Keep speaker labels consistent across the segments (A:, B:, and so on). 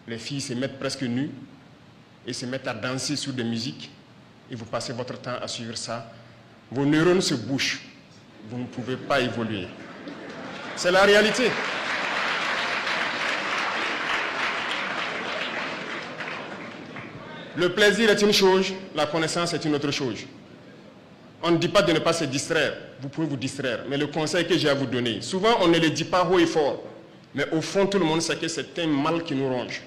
A: les filles se mettent presque nues et se mettent à danser sur des musiques, et vous passez votre temps à suivre ça, vos neurones se bouchent. Vous ne pouvez pas évoluer. C'est la réalité. Le plaisir est une chose, la connaissance est une autre chose. On ne dit pas de ne pas se distraire, vous pouvez vous distraire, mais le conseil que j'ai à vous donner, souvent on ne le dit pas haut et fort, mais au fond tout le monde sait que c'est un mal qui nous ronge.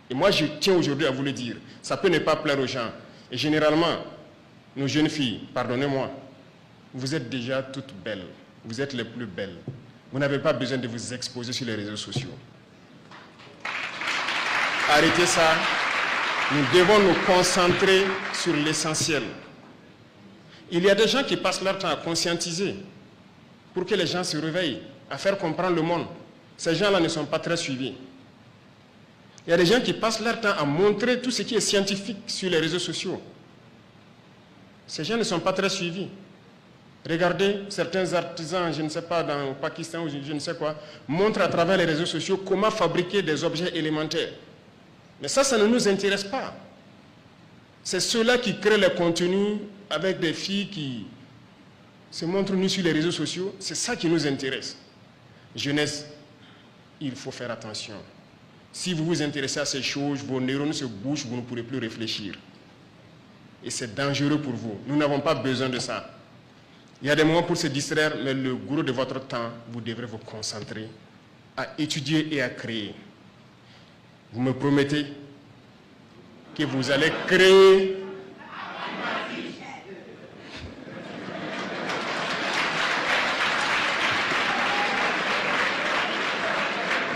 A: Et moi je tiens aujourd'hui à vous le dire, ça peut ne pas plaire aux gens. Et généralement, nos jeunes filles, pardonnez-moi, vous êtes déjà toutes belles, vous êtes les plus belles. Vous n'avez pas besoin de vous exposer sur les réseaux sociaux. Arrêtez ça. Nous devons nous concentrer sur l'essentiel. Il y a des gens qui passent leur temps à conscientiser pour que les gens se réveillent, à faire comprendre le monde. Ces gens-là ne sont pas très suivis. Il y a des gens qui passent leur temps à montrer tout ce qui est scientifique sur les réseaux sociaux. Ces gens ne sont pas très suivis. Regardez, certains artisans, je ne sais pas, dans le Pakistan ou je ne sais quoi, montrent à travers les réseaux sociaux comment fabriquer des objets élémentaires. Mais ça ne nous intéresse pas. C'est ceux-là qui créent les contenus avec des filles qui se montrent nues sur les réseaux sociaux. C'est ça qui nous intéresse. Jeunesse, il faut faire attention. Si vous vous intéressez à ces choses, vos neurones se bouchent, vous ne pourrez plus réfléchir. Et c'est dangereux pour vous. Nous n'avons pas besoin de ça. Il y a des moments pour se distraire, mais le gros de votre temps, vous devrez vous concentrer à étudier et à créer. Vous me promettez que vous allez créer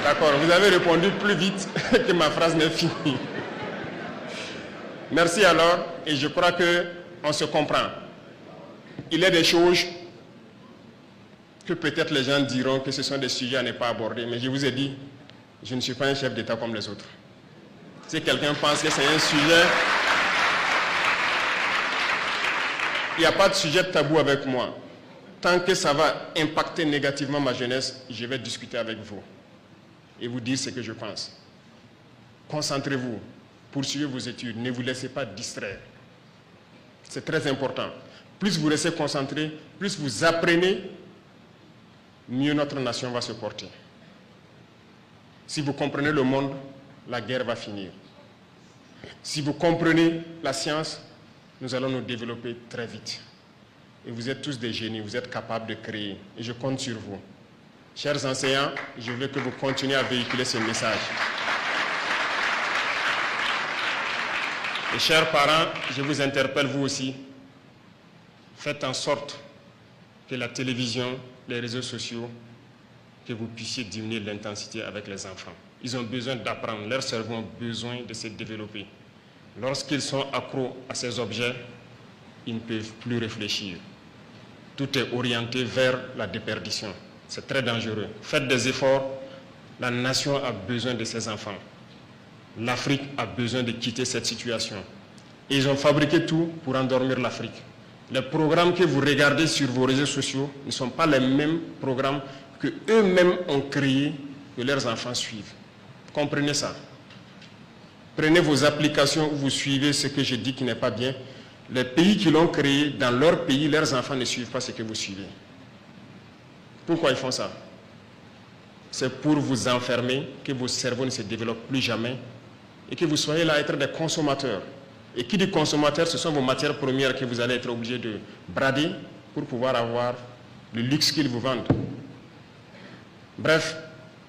A: D'accord, vous avez répondu plus vite que ma phrase n'est finie. Merci alors, et je crois qu'on se comprend. Il y a des choses que peut-être les gens diront que ce sont des sujets à ne pas aborder, mais je vous ai dit, je ne suis pas un chef d'État comme les autres. Si quelqu'un pense que c'est un sujet, il n'y a pas de sujet tabou avec moi. Tant que ça va impacter négativement ma jeunesse, je vais discuter avec vous et vous dire ce que je pense. Concentrez-vous, poursuivez vos études, ne vous laissez pas distraire. C'est très important. Plus vous restez concentré, plus vous apprenez, mieux notre nation va se porter. Si vous comprenez le monde, la guerre va finir. Si vous comprenez la science, nous allons nous développer très vite. Et vous êtes tous des génies, vous êtes capables de créer. Et je compte sur vous. Chers enseignants, je veux que vous continuiez à véhiculer ce message. Et chers parents, je vous interpelle vous aussi. Faites en sorte que la télévision, les réseaux sociaux, que vous puissiez diminuer l'intensité avec les enfants. Ils ont besoin d'apprendre, leurs cerveaux ont besoin de se développer. Lorsqu'ils sont accros à ces objets, ils ne peuvent plus réfléchir. Tout est orienté vers la déperdition. C'est très dangereux. Faites des efforts. La nation a besoin de ses enfants. L'Afrique a besoin de quitter cette situation. Et ils ont fabriqué tout pour endormir l'Afrique. Les programmes que vous regardez sur vos réseaux sociaux ne sont pas les mêmes programmes que eux-mêmes ont créés, que leurs enfants suivent. Comprenez ça. Prenez vos applications où vous suivez ce que je dis qui n'est pas bien. Les pays qui l'ont créé, dans leur pays, leurs enfants ne suivent pas ce que vous suivez. Pourquoi ils font ça? C'est pour vous enfermer, que vos cerveaux ne se développent plus jamais et que vous soyez là à être des consommateurs. Et qui dit consommateur, ce sont vos matières premières que vous allez être obligés de brader pour pouvoir avoir le luxe qu'ils vous vendent. Bref,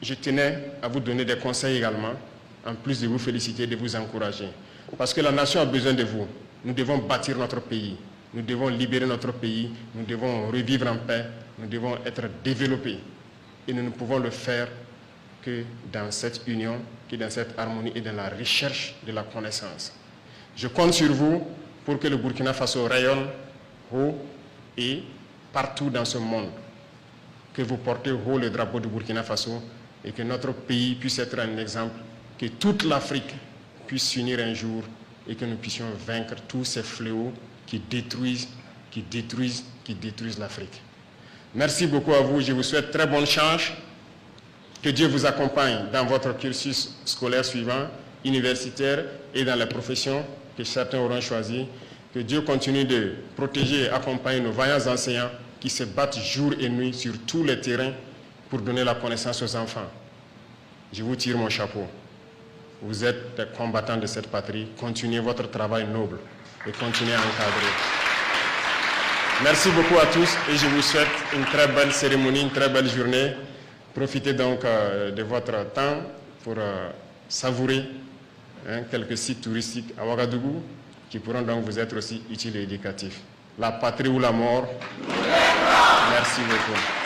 A: je tenais à vous donner des conseils également, en plus de vous féliciter, de vous encourager. Parce que la nation a besoin de vous. Nous devons bâtir notre pays. Nous devons libérer notre pays. Nous devons revivre en paix. Nous devons être développés. Et nous ne pouvons le faire que dans cette union, que dans cette harmonie et dans la recherche de la connaissance. Je compte sur vous pour que le Burkina Faso rayonne haut et partout dans ce monde. Que vous portez haut le drapeau du Burkina Faso et que notre pays puisse être un exemple, que toute l'Afrique puisse s'unir un jour et que nous puissions vaincre tous ces fléaux qui détruisent l'Afrique. Merci beaucoup à vous. Je vous souhaite très bonne chance Que Dieu vous accompagne dans votre cursus scolaire suivant, universitaire et dans les professions que certains auront choisies. Que Dieu continue de protéger et accompagner nos vaillants enseignants qui se battent jour et nuit sur tous les terrains pour donner la connaissance aux enfants. Je vous tire mon chapeau. Vous êtes des combattants de cette patrie. Continuez votre travail noble et continuez à encadrer. Merci beaucoup à tous et je vous souhaite une très belle cérémonie, une très belle journée. Profitez donc de votre temps pour savourer quelques sites touristiques à Ouagadougou qui pourront donc vous être aussi utiles et éducatifs. La patrie ou la mort. Merci beaucoup.